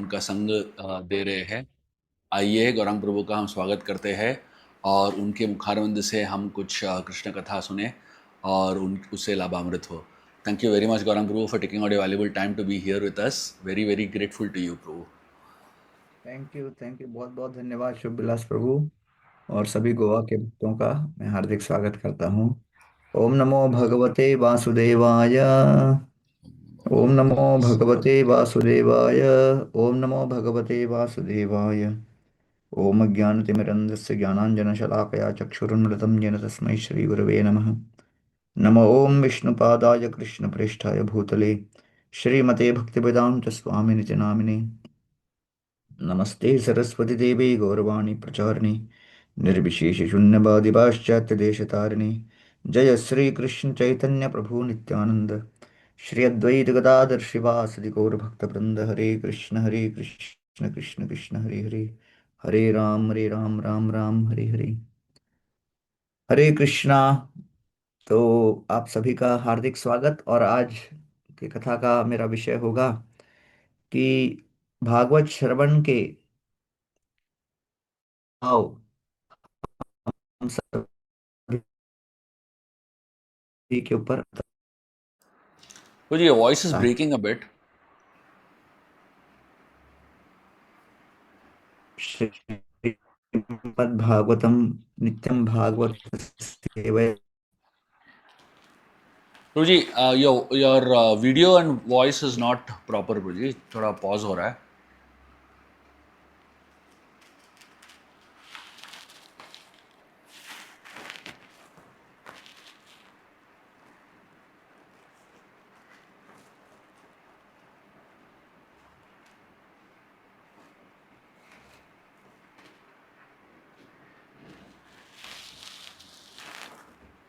उनका संग दे रहे हैं। आइए गौरांग प्रभु का हम स्वागत करते हैं और उनके मुखारविंद से हम कुछ कृष्ण कथा सुने और उन उससे लाभान्वित हो। Thank you very much Gaurang प्रभु for taking out your valuable time to be here with us. Very very grateful to you प्रभु। थैंक यू बहुत बहुत धन्यवाद शुभ विलास प्रभु। और सभी गोवा के भक्तों का मैं हार्दिक स्वागत करता हूँ। ओम नमो भगवते वासुदेवाय। ओम नमो भगवते वासुदेवाय। ओम नमो भगवते वासुदेवाय। ओम ज्ञानतिमिरन्धस्य ज्ञानाञ्जनशलाकया चक्षुरुन्मिलितं येन तस्मै श्रीगुरवे नमः। नमो ओम विष्णुपादाय कृष्णप्रेष्ठाय भूतले श्रीमते भक्तिवेदान्त स्वामिनिति नामिने। नमस्ते सरस्वती देवी गौरवाणी प्रचारिणे निर्विशेष शून्यवादी पाश्चात्य देशतारिणे। जय श्री कृष्ण चैतन्य प्रभु नित्यानंद श्री अद्वैत गदाधर शिवासदि गौर भक्त वृंद। हरे कृष्ण कृष्ण कृष्ण हरे हरे। हरे राम राम राम हरे हरे। हरे कृष्णा। तो आप सभी का हार्दिक स्वागत। और आज की कथा का मेरा विषय होगा कि भागवत श्रवण के आओ हम सभी के ऊपर Prabhu ji, your voice is आता है। Breaking a bit. Shrimad Bhagavatam नित्यम भागवत सेवया। Prabhu ji, your video and voice is not proper Prabhu ji, थोड़ा पॉज हो रहा है।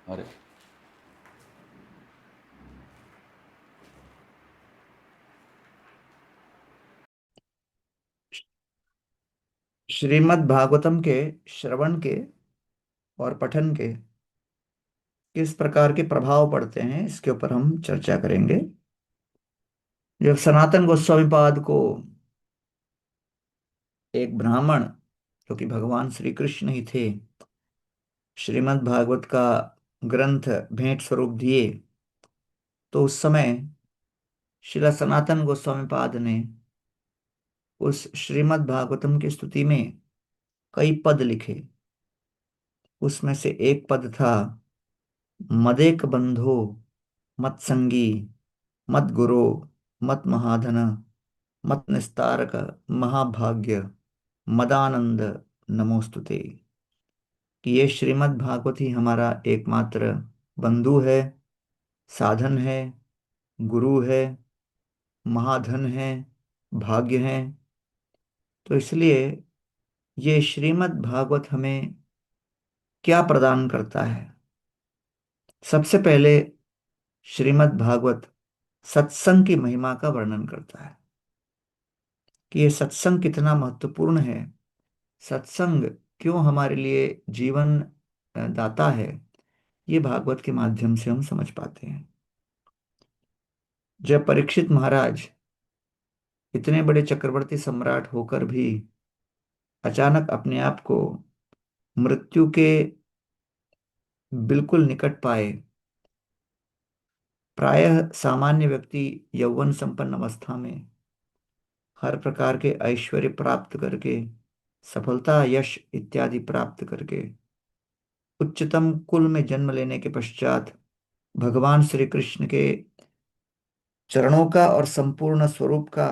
अरे श्रीमद् भागवतम के श्रवण के और पठन के किस प्रकार के प्रभाव पड़ते हैं इसके ऊपर हम चर्चा करेंगे। जब सनातन गोस्वामी पाद को एक ब्राह्मण, जो कि भगवान श्री कृष्ण ही थे, श्रीमद् भागवत का ग्रंथ भेंट स्वरूप दिए, तो उस समय श्रीला सनातन गोस्वामी पाद ने उस श्रीमद् भागवतम की स्तुति में कई पद लिखे। उसमें से एक पद था, मदेक बंधो मत संगी मत गुरो मत महाधन मत निस्तारक महाभाग्य मदानंद नमोस्तुते। कि ये श्रीमद् भागवत ही हमारा एकमात्र बंधु है, साधन है, गुरु है, महाधन है, भाग्य है। तो इसलिए ये श्रीमद् भागवत हमें क्या प्रदान करता है। सबसे पहले श्रीमद् भागवत सत्संग की महिमा का वर्णन करता है कि ये सत्संग कितना महत्वपूर्ण है। सत्संग क्यों हमारे लिए जीवन दाता है, ये भागवत के माध्यम से हम समझ पाते हैं। जब परीक्षित महाराज इतने बड़े चक्रवर्ती सम्राट होकर भी अचानक अपने आप को मृत्यु के बिल्कुल निकट पाए, प्रायः सामान्य व्यक्ति यौवन संपन्न अवस्था में हर प्रकार के ऐश्वर्य प्राप्त करके, सफलता यश इत्यादि प्राप्त करके, उच्चतम कुल में जन्म लेने के पश्चात भगवान श्री कृष्ण के चरणों का और संपूर्ण स्वरूप का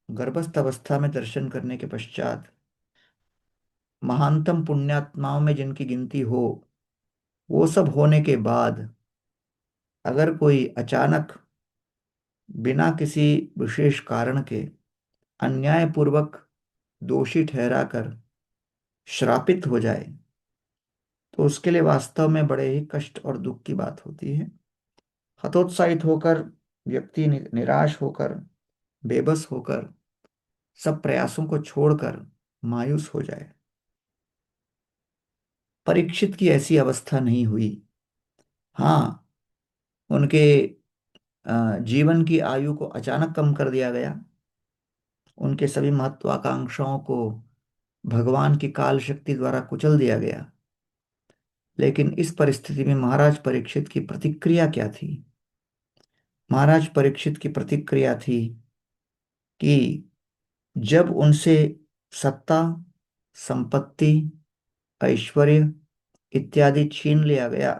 गर्भस्थ अवस्था में दर्शन करने के पश्चात महानतम पुण्यात्माओं में जिनकी गिनती हो, वो सब होने के बाद अगर कोई अचानक बिना किसी विशेष कारण के अन्यायपूर्वक दोषी ठहराकर श्रापित हो जाए, तो उसके लिए वास्तव में बड़े ही कष्ट और दुख की बात होती है। हतोत्साहित होकर व्यक्ति निराश होकर, बेबस होकर, सब प्रयासों को छोड़कर मायूस हो जाए। परीक्षित की ऐसी अवस्था नहीं हुई। हाँ, उनके जीवन की आयु को अचानक कम कर दिया गया, उनके सभी महत्वाकांक्षाओं को भगवान की काल शक्ति द्वारा कुचल दिया गया। लेकिन इस परिस्थिति में महाराज परीक्षित की प्रतिक्रिया क्या थी? महाराज परीक्षित की प्रतिक्रिया थी कि जब उनसे सत्ता, संपत्ति, ऐश्वर्य इत्यादि छीन लिया गया,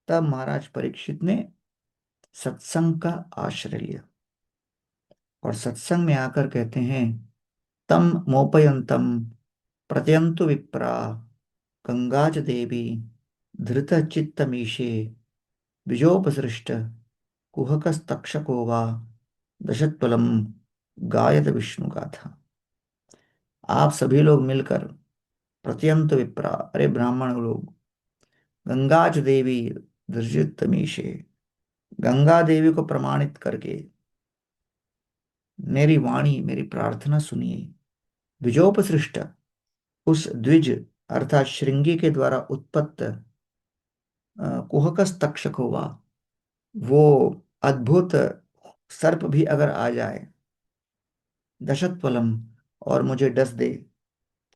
तब महाराज परीक्षित ने सत्संग का आश्रय लिया और सत्संग में आकर कहते हैं, तम मोपयंतम प्रत्यंतु विप्रा गंगाज देवी धृत चित्तमीशे द्विजोपसृष्ट कुहकस्तक्षको वा दशत्वलम गायत विष्णु गाथा। आप सभी लोग मिलकर, प्रत्यंत विप्रा, अरे ब्राह्मण लोग, गंगाज देवी धृजित तमीशे, गंगा देवी को प्रमाणित करके मेरी वाणी, मेरी प्रार्थना सुनिए। द्विजोपसृष्ट, उस द्विज अर्थात श्रृंगी के द्वारा उत्पत्त कुहकस तक्षक हुआ, वो अद्भुत सर्प भी अगर आ जाए, दशत्वलम, और मुझे डस दे,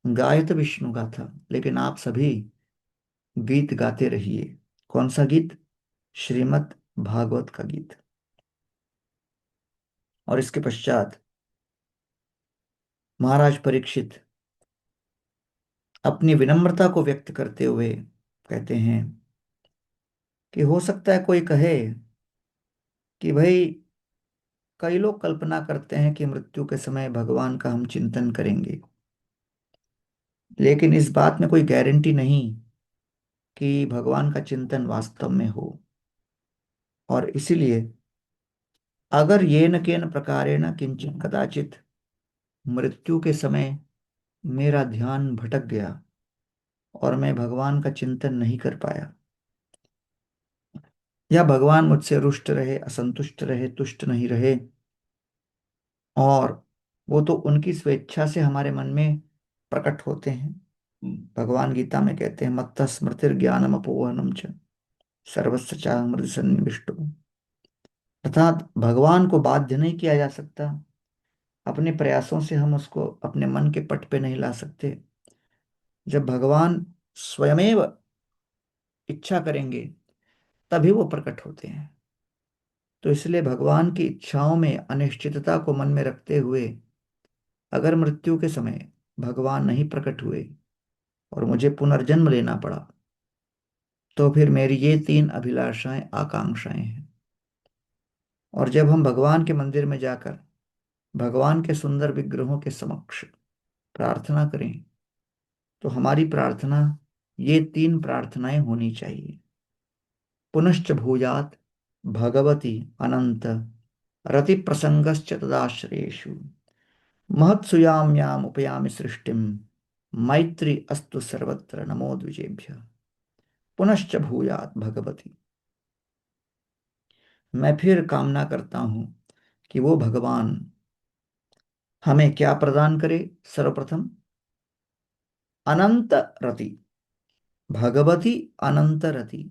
गायत विष्णु गाथा, लेकिन आप सभी गीत गाते रहिए। कौन सा गीत? श्रीमद् भागवत का गीत। और इसके पश्चात महाराज परीक्षित अपनी विनम्रता को व्यक्त करते हुए कहते हैं कि हो सकता है कोई कहे कि भाई, कई लोग कल्पना करते हैं कि मृत्यु के समय भगवान का हम चिंतन करेंगे, लेकिन इस बात में कोई गारंटी नहीं कि भगवान का चिंतन वास्तव में हो। और इसीलिए अगर येन केन प्रकारेण किंचित कदाचित मृत्यु के समय मेरा ध्यान भटक गया और मैं भगवान का चिंतन नहीं कर पाया, या भगवान मुझसे रुष्ट रहे, असंतुष्ट रहे, तुष्ट नहीं रहे, और वो तो उनकी स्वेच्छा से हमारे मन में प्रकट होते हैं। भगवान गीता में कहते हैं, मत्त स्मृतिर ज्ञानम अपोहनम च सर्वस्य चाहमृत सन्निविष्टो। अर्थात भगवान को बाध्य नहीं किया जा सकता, अपने प्रयासों से हम उसको अपने मन के पट पे नहीं ला सकते। जब भगवान स्वयमेव इच्छा करेंगे तभी वो प्रकट होते हैं। तो इसलिए भगवान की इच्छाओं में अनिश्चितता को मन में रखते हुए अगर मृत्यु के समय भगवान नहीं प्रकट हुए और मुझे पुनर्जन्म लेना पड़ा, तो फिर मेरी ये तीन अभिलाषाएं, आकांक्षाएं हैं। और जब हम भगवान के मंदिर में जाकर भगवान के सुंदर विग्रहों के समक्ष प्रार्थना करें, तो हमारी प्रार्थना ये तीन प्रार्थनाएं होनी चाहिए। पुनश्च भूयात भगवती अनंत रति प्रसंगश्च तदाश्रयेषु महत्सुयाम्याम उपयामि सृष्टिम मैत्री अस्तु सर्वत्र नमो द्विजेभ्य। पुनश्च भूयात भगवती, मैं फिर कामना करता हूं कि वो भगवान हमें क्या प्रदान करे। सर्वप्रथम अनंत रति, भगवती अनंत रति,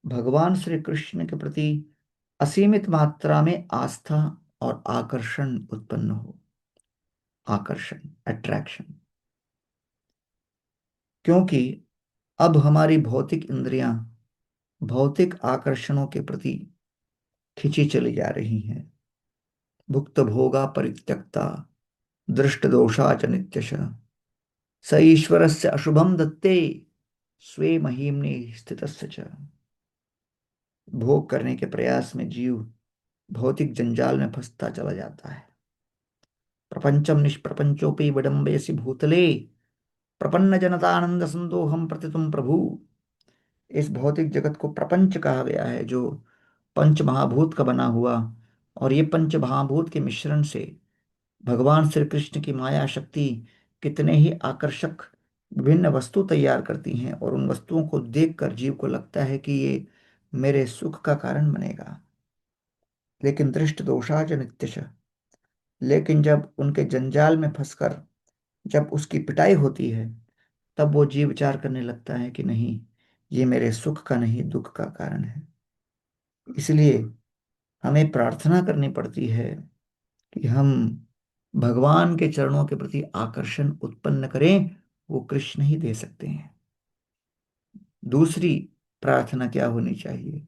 भगवान श्री कृष्ण के प्रति असीमित मात्रा में आस्था और आकर्षण उत्पन्न हो। आकर्षण, अट्रैक्शन। क्योंकि अब हमारी भौतिक इंद्रियां भौतिक आकर्षणों के प्रति खिंची चली जा रही हैं। भुक्त भोगा परित्यक्ता दृष्ट दोषा च नित्यश स ईश्वरस्य अशुभम दत्ते स्वे महीम्नि स्थितस्य च। भोग करने के प्रयास में जीव भौतिक जंजाल में फंसता चला जाता है। प्रपंचम निष्प्रपंचोपि विडम्बयसि भूतले प्रपन्न जनतानंद संदोहम प्रतितुम प्रभु। इस भौतिक जगत को प्रपंच कहा गया है, जो पंच महाभूत का बना हुआ, और ये पंच महाभूत के मिश्रण से भगवान श्री कृष्ण की माया शक्ति कितने ही आकर्षक विभिन्न वस्तु तैयार करती हैं, और उन वस्तुओं को देखकर जीव को लगता है कि ये मेरे सुख का कारण बनेगा। लेकिन दृष्ट दोषाज नित्यश, लेकिन जब उनके जंजाल में फंसकर जब उसकी पिटाई होती है, तब वो जीव विचार करने लगता है कि नहीं, ये मेरे सुख का नहीं, दुख का कारण है। इसलिए हमें प्रार्थना करनी पड़ती है कि हम भगवान के चरणों के प्रति आकर्षण उत्पन्न करें, वो कृष्ण ही दे सकते हैं। दूसरी प्रार्थना क्या होनी चाहिए?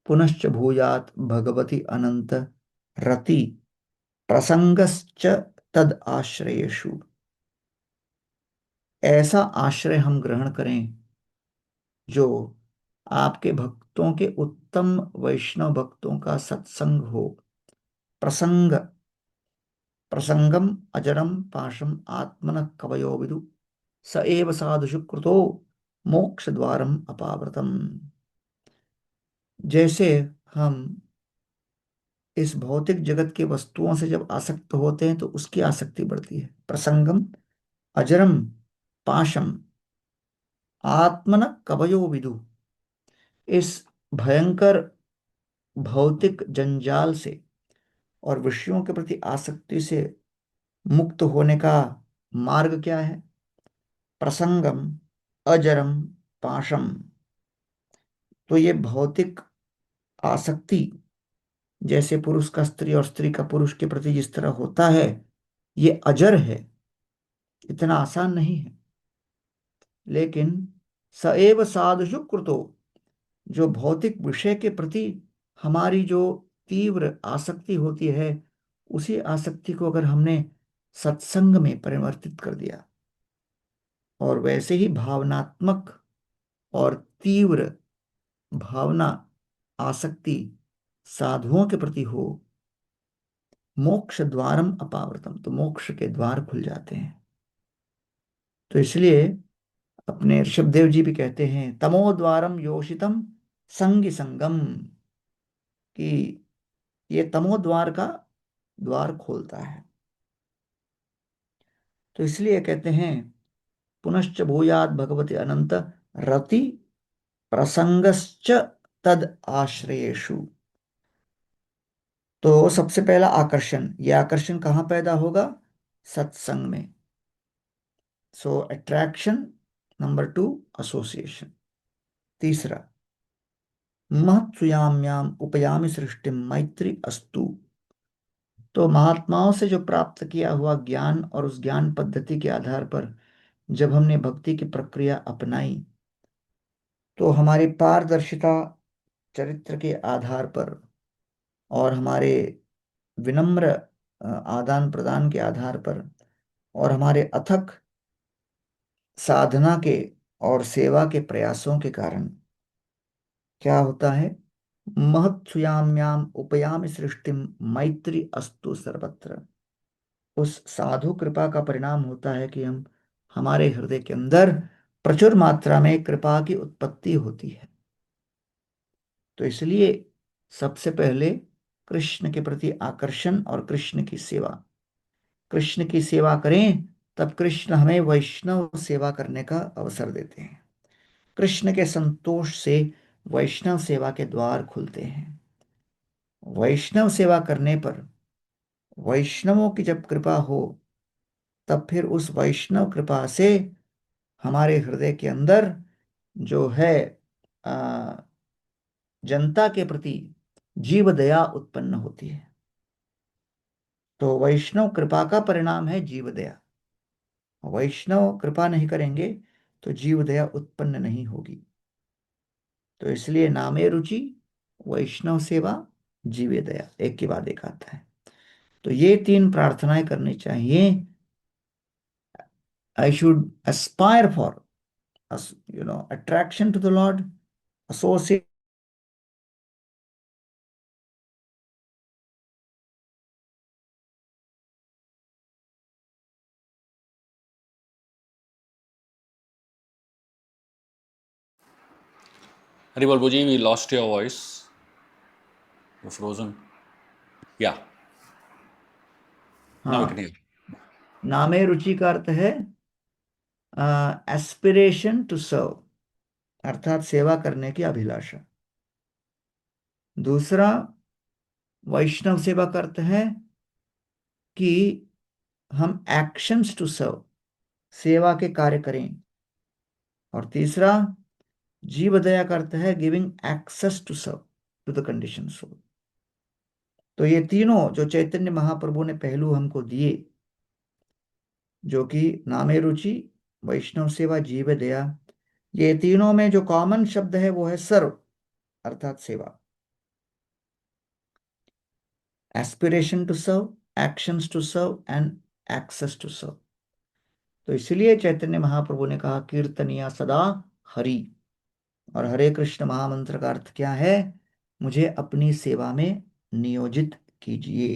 पुनश्च भूयात भगवती अनंत रति प्रसंगश्च तद आश्रयेषु। ऐसा आश्रय हम ग्रहण करें जो आपके भक्तों के उत्तम वैष्णव भक्तों का सत्संग हो। प्रसंग, प्रसंगम अजरम पाशम आत्मन कवयो विदु, स एव साधुषु कृतो मोक्ष द्वारम अपावृतम। जैसे हम इस भौतिक जगत के वस्तुओं से जब आसक्त होते हैं तो उसकी आसक्ति बढ़ती है। प्रसंगम अजरम पाशम आत्मन कवयो विदु। इस भयंकर भौतिक जंजाल से और विषयों के प्रति आसक्ति से मुक्त होने का मार्ग क्या है? प्रसंगम अजरम पाशम। तो ये भौतिक आसक्ति, जैसे पुरुष का स्त्री और स्त्री का पुरुष के प्रति जिस तरह होता है, ये अजर है, इतना आसान नहीं है। लेकिन सएव साधुषु कृतो, जो भौतिक विषय के प्रति हमारी जो तीव्र आसक्ति होती है, उसी आसक्ति को अगर हमने सत्संग में परिवर्तित कर दिया और वैसे ही भावनात्मक और तीव्र भावना आसक्ति साधुओं के प्रति हो, मोक्ष द्वारम अपावृतम, तो मोक्ष के द्वार खुल जाते हैं। तो इसलिए अपने ऋषभदेव जी भी कहते हैं, तमो द्वारम योषितम संगी संगम, कि ये तमो द्वार का द्वार खोलता है। तो इसलिए कहते हैं, पुनश्च भूयात भगवती अनंत रति प्रसंगश्च तद आश्रयेषु। तो सबसे पहला आकर्षण, यह आकर्षण कहाँ पैदा होगा? सत्संग में। सो अट्रैक्शन। Number two, association. तीसरा, महत्सुयाम्याम उपयामि सृष्टि मैत्री अस्तु। तो महात्माओं से जो प्राप्त किया हुआ ज्ञान और उस ज्ञान पद्धति के आधार पर जब हमने भक्ति की प्रक्रिया अपनाई, तो हमारी पारदर्शिता चरित्र के आधार पर और हमारे विनम्र आदान प्रदान के आधार पर और हमारे अथक साधना के और सेवा के प्रयासों के कारण क्या होता है? महत्सुयाम्याम उपयामि सृष्टि मैत्री अस्तु सर्वत्र। उस साधु कृपा का परिणाम होता है कि हमारे हृदय के अंदर प्रचुर मात्रा में कृपा की उत्पत्ति होती है। तो इसलिए सबसे पहले कृष्ण के प्रति आकर्षण और कृष्ण की सेवा। कृष्ण की सेवा करें तब कृष्ण हमें वैष्णव सेवा करने का अवसर देते हैं। कृष्ण के संतोष से वैष्णव सेवा के द्वार खुलते हैं। वैष्णव सेवा करने पर वैष्णवों की जब कृपा हो, तब फिर उस वैष्णव कृपा से हमारे हृदय के अंदर जो है आ, जनता के प्रति जीव दया उत्पन्न होती है। तो वैष्णव कृपा का परिणाम है जीव दया। वैष्णव कृपा नहीं करेंगे तो जीव दया उत्पन्न नहीं होगी। तो इसलिए नामे रुचि, वैष्णव सेवा, जीवे दया, एक के बाद एक आता है। तो ये तीन प्रार्थनाएं करनी चाहिए। I should Aspire for attraction to the Lord, associate। Haribalbuji, we lost your voice. You're frozen. Yeah, now we can हाँ, hear. नामे रुचि का अर्थ है एस्पिरेशन टू सर्व, अर्थात सेवा करने की अभिलाषा। दूसरा, वैष्णव सेवा का अर्थ है कि हम एक्शंस टू सर्व, सेवा के कार्य करें। और तीसरा, जीव दया का अर्थ है giving access to serve to the condition soul. तो ये तीनों जो चैतन्य महाप्रभु ने पहलू हमको दिए, जो कि नामे रुचि, वैष्णव सेवा, जीव दया, ये तीनों में जो कॉमन शब्द है वो है सर्व, अर्थात सेवा। Aspiration to serve, actions to serve and access to serve. तो इसलिए चैतन्य महाप्रभु ने कहा कीर्तनिया सदा हरि। और हरे कृष्ण महामंत्र का अर्थ क्या है? मुझे अपनी सेवा में नियोजित कीजिए।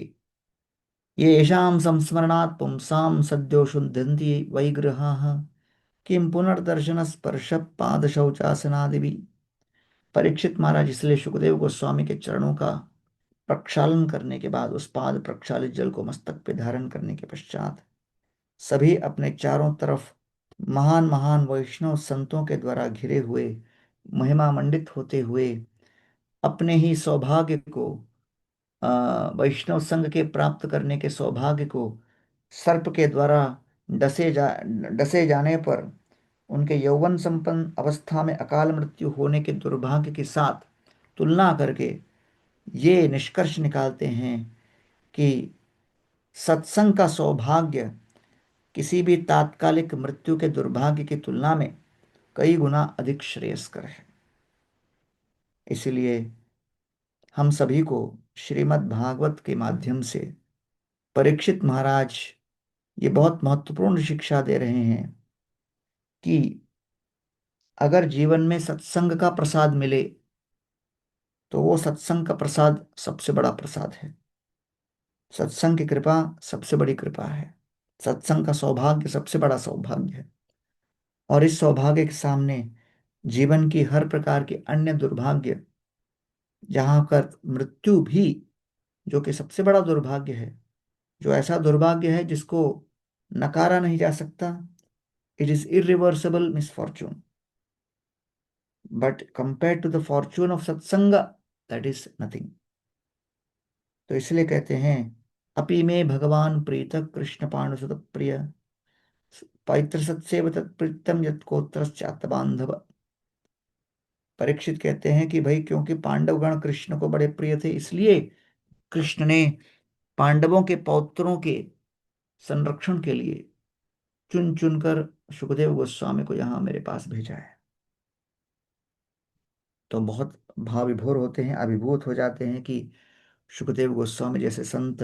ये येषां संस्मरणात् पुंसां सद्यो शुद्धन्ति वैगृहाः किम पुनर्दर्शन स्पर्श पाद शौचासनादि। परीक्षित महाराज, इसलिए सुखदेव गोस्वामी के चरणों का प्रक्षालन करने के बाद, उस पाद प्रक्षालित जल को मस्तक पे धारण करने के पश्चात, सभी अपने चारों तरफ महान महान वैष्णव संतों के द्वारा घिरे हुए, महिमा मंडित होते हुए, अपने ही सौभाग्य को, वैष्णव संघ के प्राप्त करने के सौभाग्य को सर्प के द्वारा डसे जाने पर उनके यौवन संपन्न अवस्था में अकाल मृत्यु होने के दुर्भाग्य के साथ तुलना करके ये निष्कर्ष निकालते हैं कि सत्संग का सौभाग्य किसी भी तात्कालिक मृत्यु के दुर्भाग्य की तुलना में कई गुना अधिक श्रेयस्कर है। इसलिए हम सभी को श्रीमद् भागवत के माध्यम से परीक्षित महाराज ये बहुत महत्वपूर्ण शिक्षा दे रहे हैं कि अगर जीवन में सत्संग का प्रसाद मिले तो वो सत्संग का प्रसाद सबसे बड़ा प्रसाद है। सत्संग की कृपा सबसे बड़ी कृपा है। सत्संग का सौभाग्य सबसे बड़ा सौभाग्य है। और इस सौभाग्य के सामने जीवन की हर प्रकार की अन्य दुर्भाग्य, जहां कर मृत्यु भी, जो कि सबसे बड़ा दुर्भाग्य है, जो ऐसा दुर्भाग्य है जिसको नकारा नहीं जा सकता, it is irreversible misfortune, but compare to the fortune of satsang, that is nothing. तो इसलिए कहते हैं अपि में भगवान प्रीत कृष्ण पांडुसुत प्रिय पवित्र सत्सेव तत्प्रीतम यत्कोत्रश्चात बांधव। परीक्षित कहते हैं कि भाई, क्योंकि पांडवगण कृष्ण को बड़े प्रिय थे, इसलिए कृष्ण ने पांडवों के पौत्रों के संरक्षण के लिए चुन चुनकर सुखदेव गोस्वामी को यहाँ मेरे पास भेजा है। तो बहुत भाव विभोर होते हैं, अभिभूत हो जाते हैं कि सुखदेव गोस्वामी जैसे संत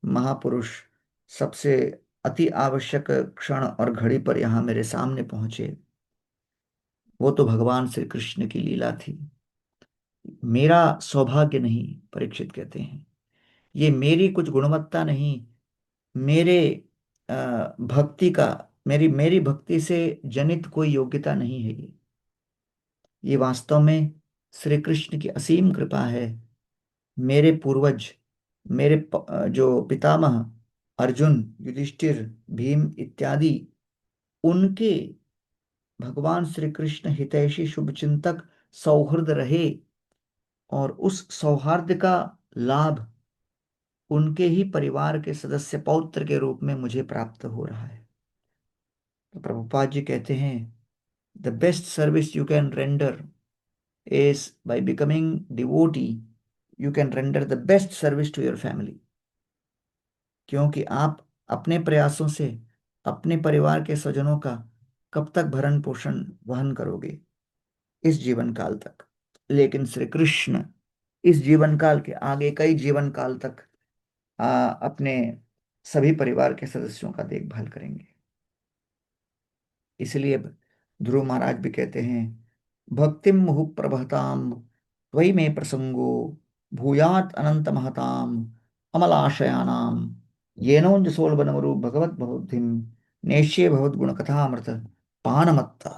महापुरुष सबसे अति आवश्यक क्षण और घड़ी पर यहाँ मेरे सामने पहुंचे। वो तो भगवान श्री कृष्ण की लीला थी, मेरा सौभाग्य नहीं। परीक्षित कहते हैं ये मेरी कुछ गुणवत्ता नहीं, मेरे भक्ति का, मेरी मेरी भक्ति से जनित कोई योग्यता नहीं है। ये वास्तव में श्री कृष्ण की असीम कृपा है। मेरे पूर्वज, मेरे जो पितामह अर्जुन, युधिष्ठिर, भीम इत्यादि, उनके भगवान श्री कृष्ण हितैषी शुभचिंतक सौहृद रहे, और उस सौहार्द का लाभ उनके ही परिवार के सदस्य पौत्र के रूप में मुझे प्राप्त हो रहा है। तो प्रभुपाद जी कहते हैं the best service you can render is by becoming devotee, you can render the best service to your family. क्योंकि आप अपने प्रयासों से अपने परिवार के स्वजनों का कब तक भरण पोषण वहन करोगे? इस जीवन काल तक। लेकिन श्री कृष्ण इस जीवन काल के आगे कई जीवन काल तक अपने सभी परिवार के सदस्यों का देखभाल करेंगे। इसलिए ध्रुव महाराज भी कहते हैं भक्तिम मुहु प्रभताम त्वयि में प्रसंगो भूयात अनंत महताम अमलाशयानाम येनोंज सोलबनमरु भगवत बहुधिम नेष्ये भगवत गुण कथामृत पानमत्ता।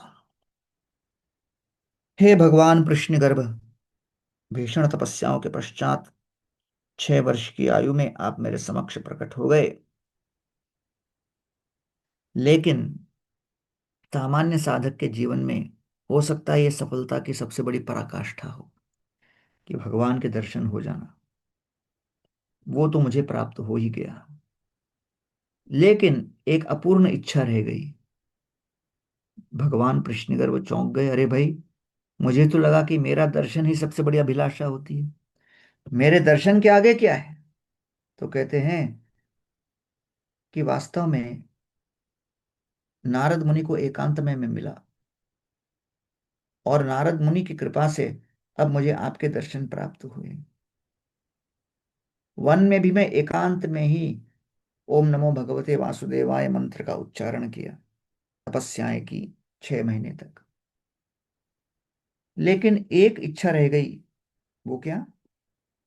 हे भगवान कृष्ण गर्भ, भीषण तपस्याओं के पश्चात 6 वर्ष की आयु में आप मेरे समक्ष प्रकट हो गए। लेकिन सामान्य साधक के जीवन में हो सकता है यह सफलता की सबसे बड़ी पराकाष्ठा हो कि भगवान के दर्शन हो जाना। वो तो मुझे प्राप्त हो ही गया, लेकिन एक अपूर्ण इच्छा रह गई। भगवान कृष्णगर वो चौंक गए, अरे भाई, मुझे तो लगा कि मेरा दर्शन ही सबसे बड़ी अभिलाषा होती है, मेरे दर्शन के आगे क्या है? तो कहते हैं कि वास्तव में नारद मुनि को एकांत में मैं मिला, और नारद मुनि की कृपा से अब मुझे आपके दर्शन प्राप्त हुए। वन में भी मैं एकांत में ही ओम नमो भगवते वासुदेवाय मंत्र का उच्चारण किया, तपस्याएं की 6 महीने तक। लेकिन एक इच्छा रह गई। वो क्या?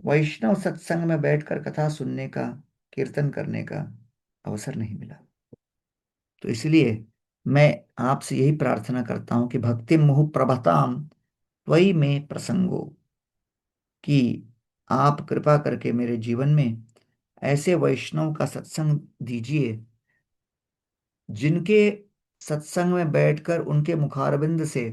वैष्णव सत्संग में बैठकर कथा सुनने का, कीर्तन करने का अवसर नहीं मिला। तो इसलिए मैं आपसे यही प्रार्थना करता हूं कि भक्ति मुहु प्रभताम त्वयि में प्रसंगो, कि आप कृपा करके मेरे जीवन में ऐसे वैष्णव का सत्संग दीजिए, जिनके सत्संग में बैठकर उनके मुखारविंद से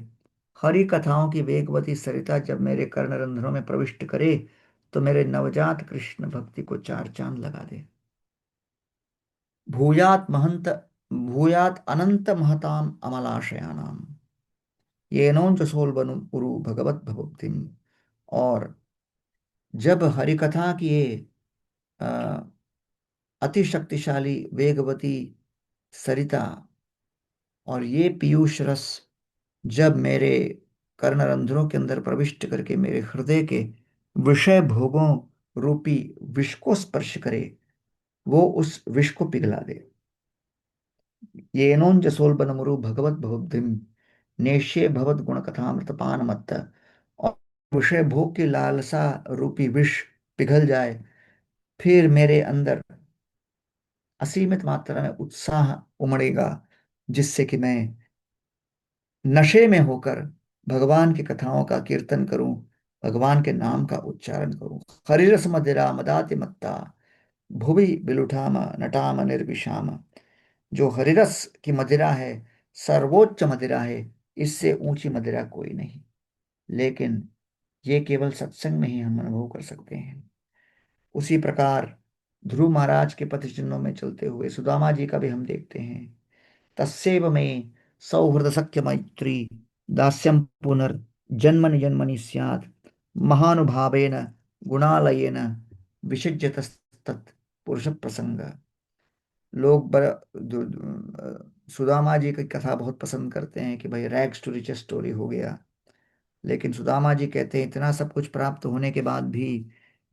हरि कथाओं की वेगवती सरिता जब मेरे कर्णरंध्रों में प्रविष्ट करे, तो मेरे नवजात कृष्ण भक्ति को चार चांद लगा दे। भूयात महंत भूयात अनंत महताम अमलाशयानाम, येनों सोलबनु पुरु भगवत भवक्तिम। और जब हरि कथा की ये अ, अति शक्तिशाली वेगवती सरिता और ये पीयूष रस जब मेरे कर्णरंध्रों के अंदर प्रविष्ट करके मेरे हृदय के विषय भोगों रूपी विष को स्पर्श करे, वो उस विष को पिघला दे। येनों जसोल्बनमुरु भगवत भवद्धिम नेष्ये भवत गुण कथामृतपान मत्त। और विषय भोग की लालसा रूपी विष पिघल जाए, फिर मेरे अंदर असीमित मात्रा में उत्साह उमड़ेगा, जिससे कि मैं नशे में होकर भगवान की कथाओं का कीर्तन करूं, भगवान के नाम का उच्चारण करूं। हरिरस मदिरा मदाति मत्ता भुवि बिलुठाम नटाम निर्विशाम। जो हरिरस की मदिरा है, सर्वोच्च मदिरा है, इससे ऊंची मदिरा कोई नहीं। लेकिन ये केवल सत्संग में ही हम अनुभव कर सकते हैं। उसी प्रकार ध्रुव महाराज के पथ चिन्हों में चलते हुए सुदामा जी का भी हम देखते हैं। तस्यैव मे सौहृद सख्य मैत्री दास्यं पुनर्जन्मनि जन्मनि स्यात् महानुभावेन गुणालयेन विषज्यतस्तत् पुरुष प्रसंग। लोग सुदामा जी की कथा बहुत पसंद करते हैं कि भाई रैग्स टू रिचेस स्टोरी हो गया। लेकिन सुदामा जी कहते हैं इतना सब कुछ प्राप्त होने के बाद भी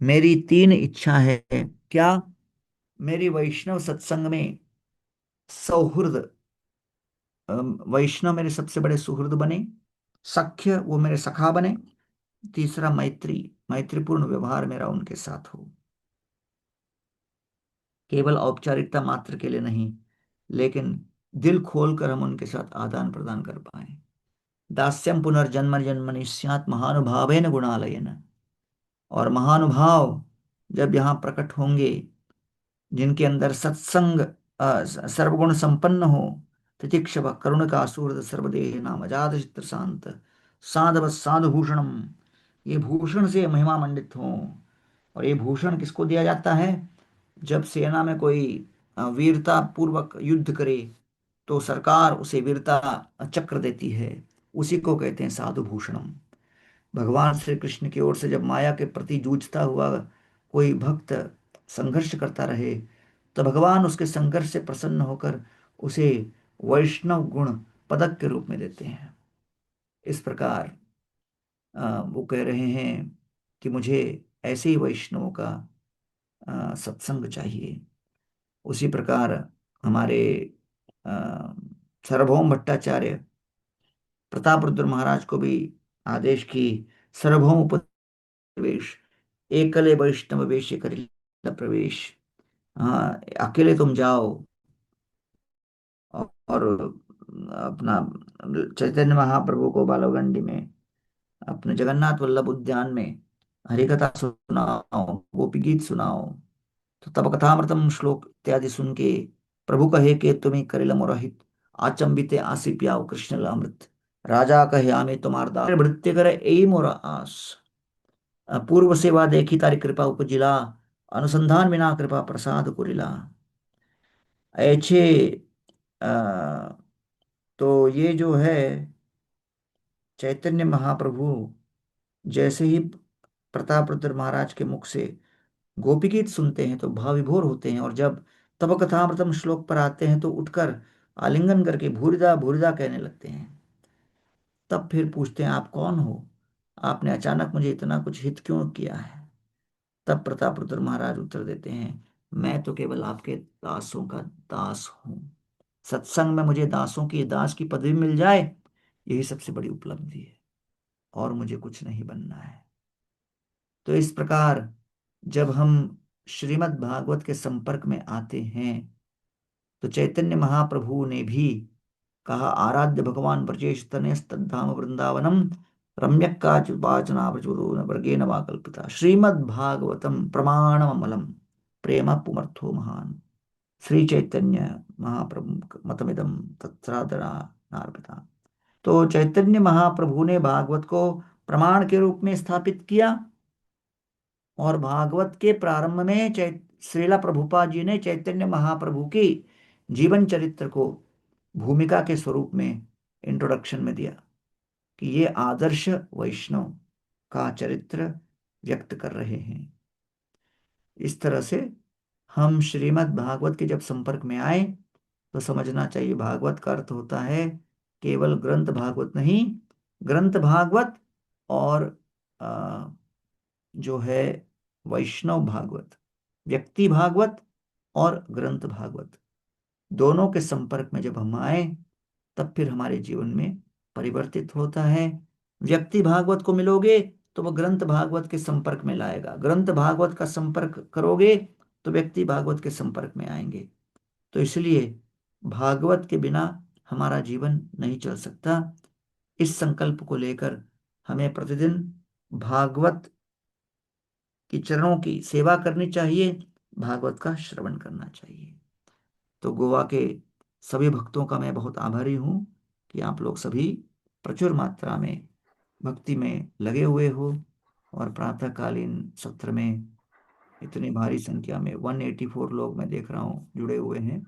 मेरी तीन इच्छा है। क्या? मेरी वैष्णव सत्संग में सौहृद, वैष्णव मेरे सबसे बड़े सुहृद बने। सख्य, वो मेरे सखा बने। तीसरा मैत्री, मैत्रीपूर्ण व्यवहार मेरा उनके साथ हो। केवल औपचारिकता मात्र के लिए नहीं, लेकिन दिल खोलकर हम उनके साथ आदान प्रदान कर पाए। दास्यम पुनर्जन्म जन्मनि स्यात् महानुभावेन गुणालयेन। और महानुभाव जब यहाँ प्रकट होंगे, जिनके अंदर सत्संग सर्वगुण संपन्न हो, तितिक्षव करुण का सुहृद सर्वदेह नाम अजात चित्र शांत साधव साधु भूषणम, ये भूषण से महिमा मंडित हो। और ये भूषण किसको दिया जाता है? जब सेना में कोई वीरता पूर्वक युद्ध करे, तो सरकार उसे वीरता चक्र देती है। उसी को कहते हैं साधु भूषणम। भगवान श्री कृष्ण की ओर से जब माया के प्रति जूझता हुआ कोई भक्त संघर्ष करता रहे, तो भगवान उसके संघर्ष से प्रसन्न होकर उसे वैष्णव गुण पदक के रूप में देते हैं। इस प्रकार वो कह रहे हैं कि मुझे ऐसे ही वैष्णवों का सत्संग चाहिए। उसी प्रकार हमारे अ, सार्वभौम भट्टाचार्य प्रताप रुद्र महाराज को भी आदेश की, सार्वभौम प्रवेश एकले वैष्णव वेश करिल प्रवेश। हाँ, अकेले तुम जाओ और अपना चैतन्य महाप्रभु को बालोगंडी में, अपने जगन्नाथ वल्लभ उद्यान में हरि कथा सुनाओ, गोपी गीत सुनाओ। तो तब कथामृतम श्लोक इत्यादि सुन के प्रभु कहे कि तुम्हें करिल मोरहित आचंबिते आसी पियाओ कृष्ण अमृत। राजा कहे आमे तुम्हार दास भृत्य करे यही मोर आस। पूर्व सेवा देखी तारी कृपा उपजिला अनुसंधान बिना कृपा प्रसाद कुरिला। ऐसे अ, तो ये जो है चैतन्य महाप्रभु जैसे ही प्रताप रुद्र महाराज के मुख से गोपी गीत सुनते हैं तो भाव विभोर होते हैं, और जब तब कथामृतम श्लोक पर आते हैं तो उठकर आलिंगन करके भूरिदा भूरिदा कहने लगते हैं। तब फिर पूछते हैं, आप कौन हो? आपने अचानक मुझे इतना कुछ हित क्यों किया है? तब प्रतापरुद्र महाराज उत्तर देते हैं, मैं तो केवल आपके दासों का दास हूं। सत्संग में मुझे दासों की दास की पदवी मिल जाए, यही सबसे बड़ी उपलब्धि है, और मुझे कुछ नहीं बनना है। तो इस प्रकार जब हम श्रीमद् भागवत के संपर्क में आते हैं, तो चैतन्य महाप्रभु ने भी कहा, आराध्य भगवान ब्रजेश तनयस तद्धाम वृंदावनम रम्यक काचुपाचना प्रचुरो न वर्गेण वा कल्पिता श्रीमद् भागवतम प्रमाणम अमलम प्रेम पुमर्थो महान। श्री चैतन्य महाप्रभु मतमिदम तत्सादरा नार्पिता। तो चैतन्य महाप्रभु ने भागवत को प्रमाण के रूप में स्थापित किया, और भागवत के प्रारंभ में श्रीला प्रभुपाद जी ने चैतन्य महाप्रभु की जीवन चरित्र को भूमिका के स्वरूप में इंट्रोडक्शन में दिया, कि ये आदर्श वैष्णव का चरित्र व्यक्त कर रहे हैं। इस तरह से हम श्रीमद् भागवत के जब संपर्क में आए, तो समझना चाहिए भागवत का अर्थ होता है केवल ग्रंथ भागवत नहीं, ग्रंथ भागवत और अ, जो है वैष्णव भागवत, व्यक्ति भागवत और ग्रंथ भागवत, दोनों के संपर्क में जब हम आए, तब फिर हमारे जीवन में परिवर्तित होता है। व्यक्ति भागवत को मिलोगे तो वह ग्रंथ भागवत के संपर्क में लाएगा, ग्रंथ भागवत का संपर्क करोगे तो व्यक्ति भागवत के संपर्क में आएंगे। तो इसलिए भागवत के बिना हमारा जीवन नहीं चल सकता। इस संकल्प को लेकर हमें प्रतिदिन भागवत की चरणों की सेवा करनी चाहिए, भागवत का श्रवण करना चाहिए। तो गोवा के सभी भक्तों का मैं बहुत आभारी हूँ कि आप लोग सभी प्रचुर मात्रा में भक्ति में लगे हुए हो, और प्रातःकालीन सत्र में इतनी भारी संख्या में 184 लोग मैं देख रहा हूँ जुड़े हुए हैं।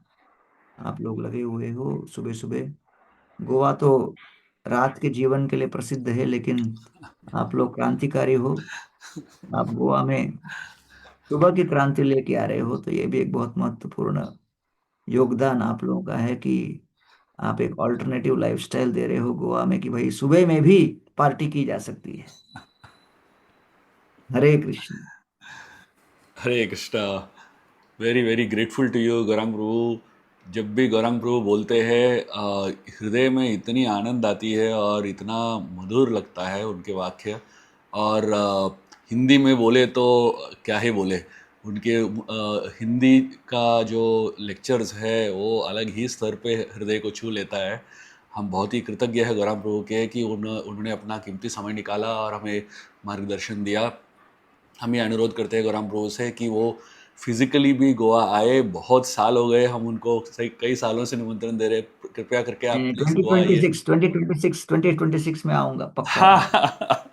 आप लोग लगे हुए हो सुबह सुबह। गोवा तो रात के जीवन के लिए प्रसिद्ध है, लेकिन आप लोग क्रांतिकारी हो। आप गोवा में सुबह की क्रांति लेके आ रहे हो, तो ये भी एक बहुत महत्वपूर्ण योगदान आप लोगों का है कि आप एक ऑल्टरनेटिव लाइफस्टाइल दे रहे हो गोवा में, कि भाई सुबह में भी पार्टी की जा सकती है। Hare Krishna. Hare Krishna. Very very grateful to you Gaurang Prabhu. जब भी गौरांग प्रभु बोलते हैं हृदय में इतनी आनंद आती है और इतना मधुर लगता है उनके वाक्य। और हिंदी में बोले तो क्या ही बोले, उनके हिंदी का जो लेक्चर्स है वो अलग ही स्तर पे हृदय को छू लेता है। हम बहुत ही कृतज्ञ है गौरांग प्रभु के कि उन्होंने अपना कीमती समय निकाला और हमें मार्गदर्शन दिया। हम ये अनुरोध करते हैं गौरांग प्रभु से कि वो फिजिकली भी गोवा आए। बहुत साल हो गए हम उनको सही कई सालों से निमंत्रण दे रहे हैं, कृपया करके आप प्लीज ट्वेंटी गोवा ट्वेंटी आइए। सिक्स 2026 में आऊंगा पक्का।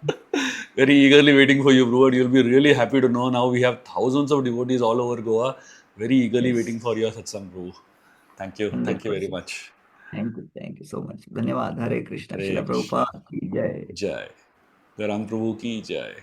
Very eagerly waiting for you, bro, and you'll be really happy to know now we have thousands of devotees all over Goa. Very eagerly yes, waiting for your satsang, bro. Hundred Thank you very percent much. Thank you so much, धन्यवाद। हरे कृष्ण, हरे शिला कृष्ण। प्रभुपाद की जय। जय। गौरांग प्रभु की जय।